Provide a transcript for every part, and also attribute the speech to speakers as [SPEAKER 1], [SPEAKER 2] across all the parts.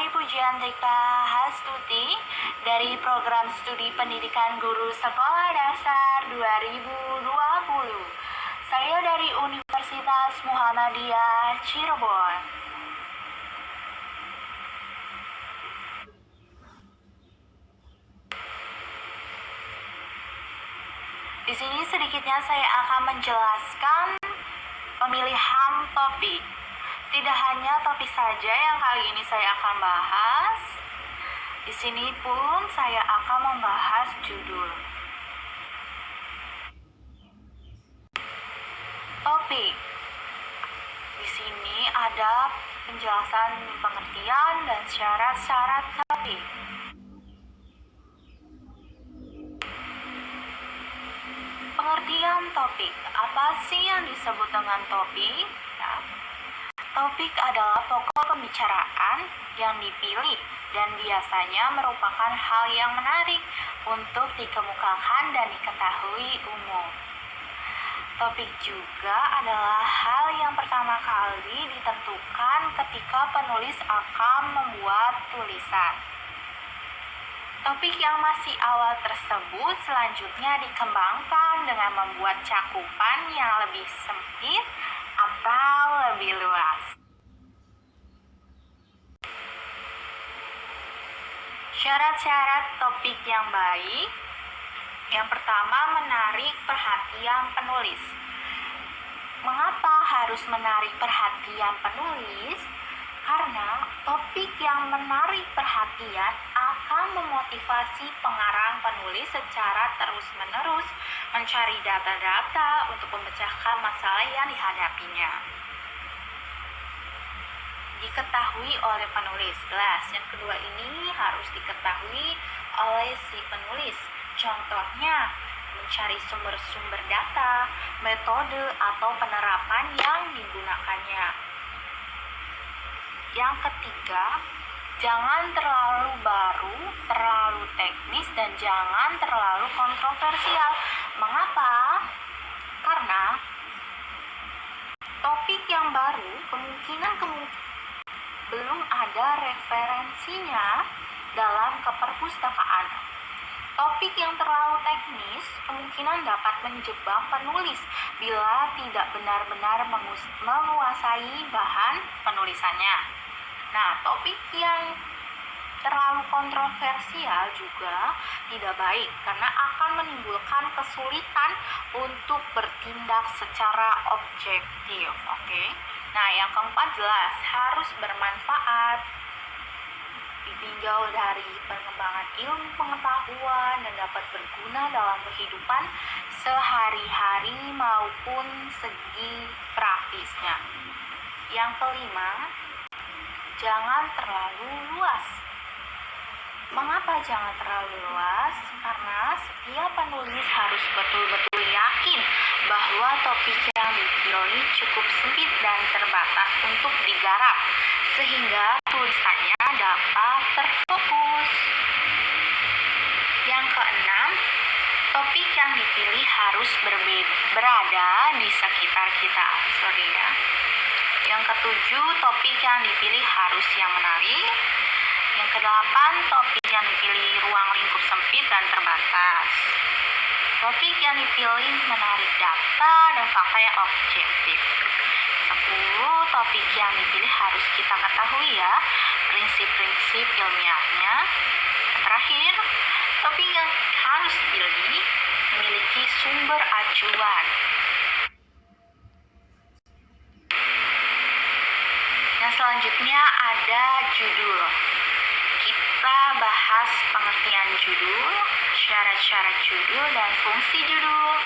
[SPEAKER 1] Sari Pujiantika Hastuti dari Program Studi Pendidikan Guru Sekolah Dasar 2020. Saya dari Universitas Muhammadiyah Cirebon. Di sini sedikitnya saya akan menjelaskan pemilihan topik. Tidak hanya topik saja yang kali ini saya akan bahas. Di sini pun saya akan membahas judul. Topik. Di sini ada penjelasan pengertian dan syarat-syarat topik. Pengertian topik. Apa sih yang disebut dengan topik? Ya. Topik adalah pokok pembicaraan yang dipilih dan biasanya merupakan hal yang menarik untuk dikemukakan dan diketahui umum. Topik juga adalah hal yang pertama kali ditentukan ketika penulis akan membuat tulisan. Topik yang masih awal tersebut selanjutnya dikembangkan dengan membuat cakupan yang lebih sempit atau lebih luas. Syarat-syarat topik yang baik. Yang pertama, menarik perhatian penulis. Mengapa harus menarik perhatian penulis? Karena topik yang menarik perhatian akan memotivasi pengarang penulis secara terus-menerus mencari data-data untuk memecahkan masalah yang dihadapinya. Diketahui oleh penulis. Jelas, yang kedua ini harus diketahui oleh si penulis. Contohnya, mencari sumber-sumber data, metode atau penerapan yang digunakannya. Yang ketiga, jangan terlalu baru, terlalu teknis, dan jangan terlalu kontroversial. Mengapa? Karena topik yang baru kemungkinan belum ada referensinya dalam keperpustakaan. Topik yang terlalu teknis kemungkinan dapat menjebak penulis bila tidak benar-benar menguasai bahan penulisannya. Nah, topik yang terlalu kontroversial juga tidak baik karena akan menimbulkan kesulitan untuk bertindak secara objektif. Oke. Nah, yang keempat jelas harus bermanfaat. Ditinjau dari pengembangan ilmu pengetahuan dan dapat berguna dalam kehidupan sehari-hari maupun segi praktisnya. Yang kelima, jangan terlalu luas. Mengapa jangan terlalu luas? Karena setiap penulis harus betul-betul yakin bahwa topik yang dipilih cukup sempit dan terbatas untuk digarap, sehingga tulisannya dapat terfokus. Yang keenam, topik yang dipilih harus berada di sekitar kita. Yang ketujuh, topik yang dipilih harus yang menarik. Yang kedelapan, topik yang dipilih ruang lingkup sempit dan terbatas. Topik yang dipilih menarik data dan fakta yang objektif. 10, topik yang dipilih harus kita ketahui ya, prinsip-prinsip ilmiahnya. Terakhir, topik yang harus dipilih memiliki sumber acuan. Yang selanjutnya ada judul. Kita bahas pengertian judul, syarat-syarat judul, dan fungsi judul.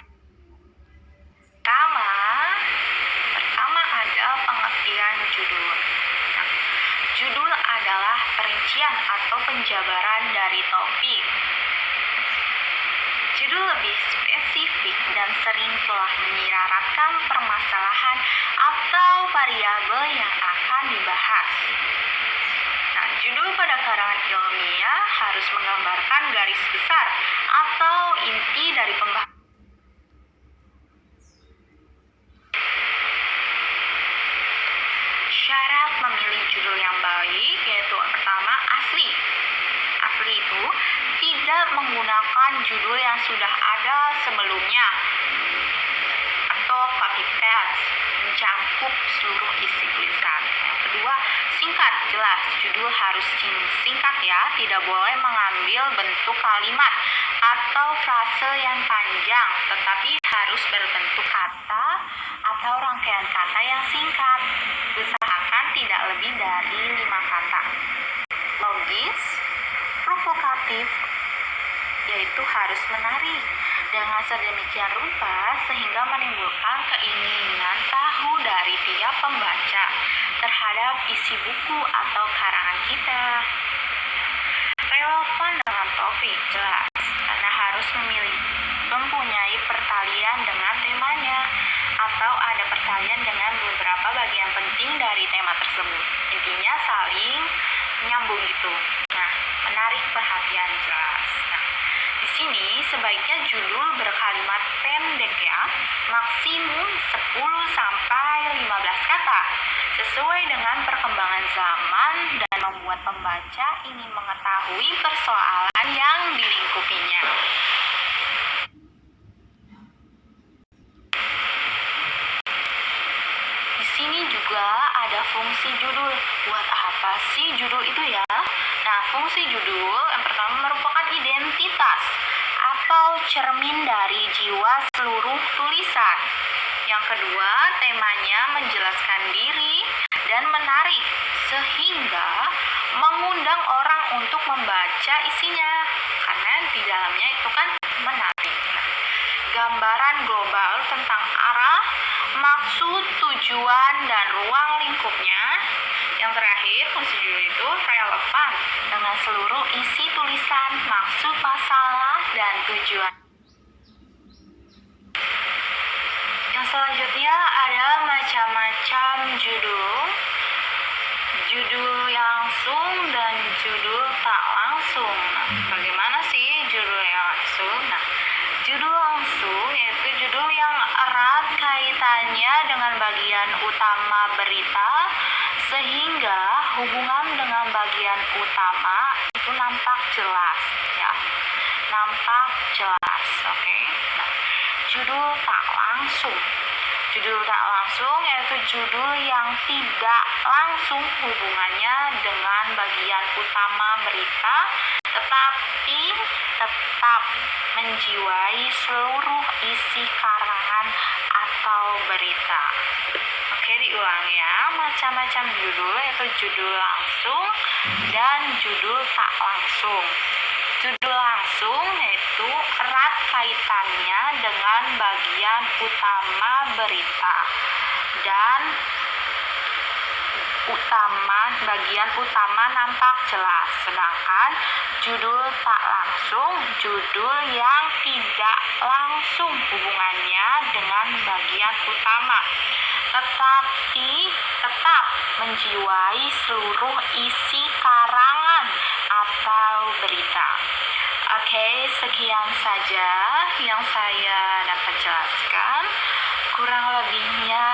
[SPEAKER 1] Pertama ada pengertian judul. Nah, judul adalah perincian atau penjabaran dari topik. Judul lebih spesifik dan sering telah menyiratkan permasalahan atau variabel yang akan dibahas. Nah, judul pada karangan ilmiah harus menggambarkan garis besar atau inti dari pembahasan. Syarat memilih judul yang baik yaitu pertama pertama, asli. Asli itu tidak menggunakan judul yang sudah ada sebelumnya atau copy paste, mencakup seluruh isi tulisan. Yang kedua, singkat, jelas. Judul harus singkat ya, tidak boleh mengambil bentuk kalimat atau frase yang panjang, tetapi harus berbentuk kata atau rangkaian kata yang singkat. Usahakan tidak lebih dari 5 kata. Logis, provokatif, yaitu harus menarik dengan sedemikian rupa sehingga menimbulkan keinginan tahu dari tiap pembaca terhadap isi buku atau karangan kita. Relevan dengan topik, jelas, karena harus mempunyai pertalian dengan temanya atau ada pertalian dengan beberapa bagian penting dari tema tersebut. Intinya saling menyambung gitu. Nah, menarik perhatian, jelas. Nah, di sini sebaiknya judul berkalimat pendek ya, maksimum 10 sampai 15 kata, sesuai dengan perkembangan zaman dan membuat pembaca ingin mengetahui persoalan yang dilingkupinya. Di sini juga ada fungsi judul. Buat apa sih judul itu ya? Nah, fungsi judul yang pertama merupakan identitas atau cermin dari jiwa seluruh tulisan. Yang kedua, temanya menjelaskan diri dan menarik sehingga mengundang orang untuk membaca isinya karena di dalamnya itu kan menarik. Gambaran global tentang arah, maksud, tujuan, dan ruang lingkupnya. Yang terakhir, fungsi judul itu relevan dengan seluruh isi tulisan, maksud, masalah, dan tujuan. Yang selanjutnya ada macam-macam judul. Judul langsung dan judul tak langsung. Nah, bagaimana sih judul yang langsung? Nah, judul langsung yaitu judul yang erat kaitannya dengan bagian utama berita sehingga hubungan dengan bagian utama itu nampak jelas ya. Nampak jelas, oke. Nah, judul tak langsung. Judul tak langsung yaitu judul yang tidak langsung hubungannya dengan bagian utama berita tetapi tetap menjiwai seluruh isi karangan atau berita. Oke, diulang ya. Macam-macam judul yaitu judul langsung dan judul tak langsung. Judul langsung yaitu erat kaitannya dengan bagian utama berita dan bagian utama nampak jelas, sedangkan judul tak langsung judul yang tidak langsung hubungannya dengan bagian utama tetapi tetap menjiwai seluruh isi karangan atau berita. Oke, sekian saja yang saya dapat jelaskan. Kurang lebihnya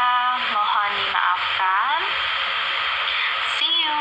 [SPEAKER 1] mohon dimaafkan. See you.